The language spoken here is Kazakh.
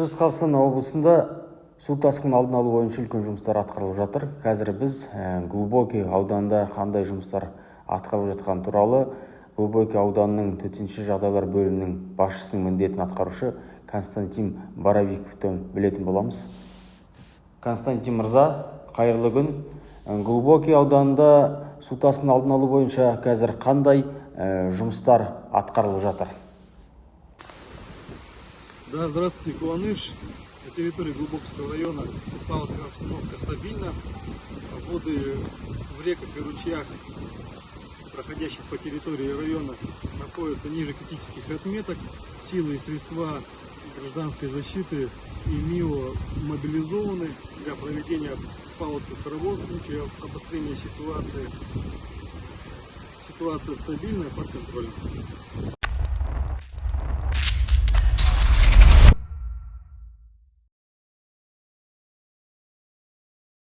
Шығыс Қазақстан облысында су тасқынын алдын алу бойынша үлкен жұмыстар атқарылып жатыр. Қазір біз Глубокий ауданында қандай жұмыстар атқарылып жатқаны туралы Глубокий ауданының төтенше жағдайлар бөлімінің басшысының міндетін атқарушы Константин Боровиковтен білетін боламыз. Константин мырза, қайырлы күн. Глубокий ауданында су тасқынын алдын алу бойынша қазір қандай жұмыстар атқарылып жатыр? Да, здравствуйте, Куланыш. На территории Глубокского района паводковая обстановка стабильна. Воды в реках и ручьях, проходящих по территории района, находятся ниже критических отметок. Силы и средства гражданской защиты и МИО мобилизованы для проведения паводковых работ в случае обострения ситуации. Ситуация стабильная, под контролем.